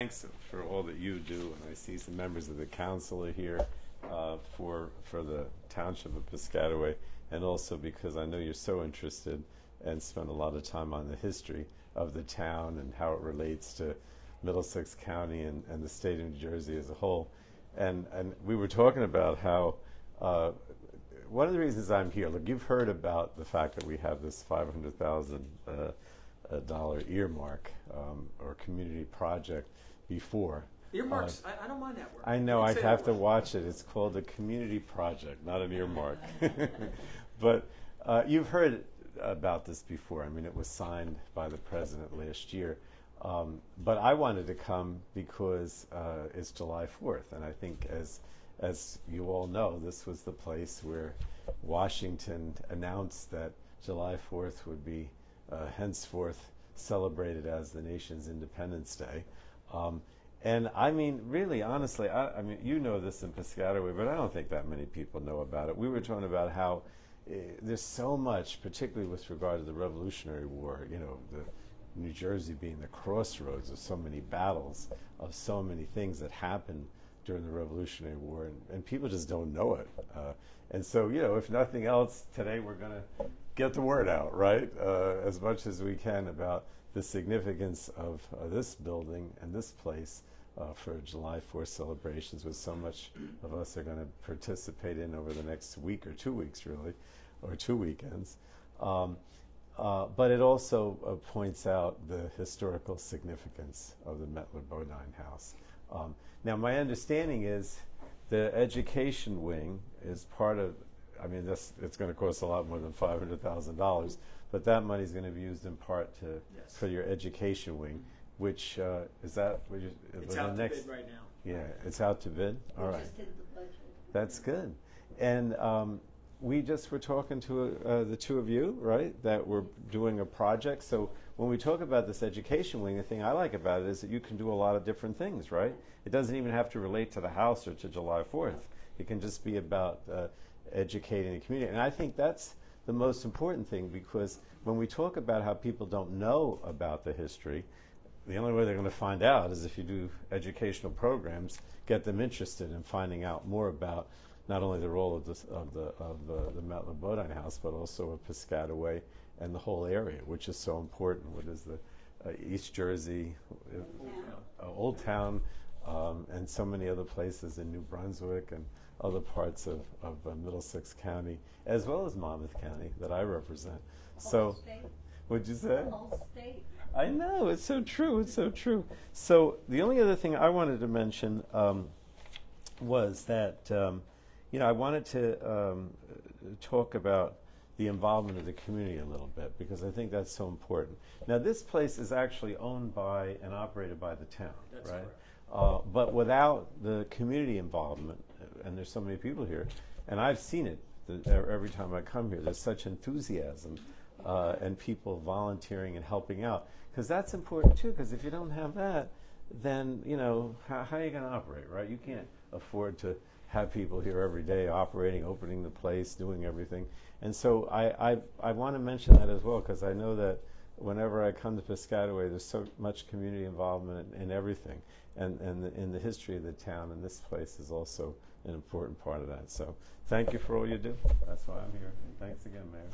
Thanks for all that you do, and I see some members of the council are here for the township of Piscataway, and also because I know you're so interested and spend a lot of time on the history of the town and how it relates to Middlesex County and the state of New Jersey as a whole. And we were talking about how one of the reasons I'm here, look, you've heard about the fact that we have this $500,000 earmark or community project before. Earmarks, I don't mind that word. I know, I'd have to watch it. It's called a community project, not an earmark. But you've heard about this before. I mean, it was signed by the president last year. But I wanted to come because it's July 4th, and I think as you all know, this was the place where Washington announced that July 4th would be henceforth celebrated as the nation's Independence Day. And I mean, really, honestly, I mean, you know this in Piscataway, but I don't think that many people know about it. We were talking about how there's so much, particularly with regard to the Revolutionary War, you know, the New Jersey being the crossroads of so many battles, of so many things that happened during the Revolutionary War, and people just don't know it. And so, you know, if nothing else, today we're going to get the word out, right, as much as we can about the significance of this building and this place for July 4th celebrations, which so much of us are going to participate in over the next week or 2 weeks, really, or 2 weekends. But it also points out the historical significance of the Metlar-Bodine House. Now, my understanding is the education wing is part of, I mean, it's going to cost a lot more than $500,000, but that money is going to be used in part to for your education wing, which is that what you, it's out to bid right now. Yeah, it's out to bid. All right, just did the budget. That's good. And we just were talking to the two of you, right, that we're doing a project. So when we talk about this education wing, the thing I like about it is that you can do a lot of different things, right? It doesn't even have to relate to the house or to July 4th. It can just be about educating the community. And I think that's the most important thing, because when we talk about how people don't know about the history, the only way they're going to find out is if you do educational programs, get them interested in finding out more about not only the role of the Metlar-Bodine House, but also of Piscataway and the whole area, which is so important. What is the East Jersey, Old Town, and so many other places in New Brunswick and other parts of Middlesex County, as well as Monmouth County that I represent. So, what'd you say? The whole state. I know, it's so true, it's so true. So the only other thing I wanted to mention was that you know, I wanted to talk about the involvement of the community a little bit, because I think that's so important. Now, this place is actually owned by and operated by the town, That's right? correct. But without the community involvement, and there's so many people here, and I've seen it every time I come here, there's such enthusiasm and people volunteering and helping out, because that's important too, because if you don't have that, then, you know, how are you going to operate, right? You can't afford to have people here every day operating, opening the place, doing everything. And so I want to mention that as well, because I know that whenever I come to Piscataway, there's so much community involvement in everything. And in the history of the town, and this place is also an important part of that. So thank you for all you do. That's why I'm here. And thanks again, Mayor.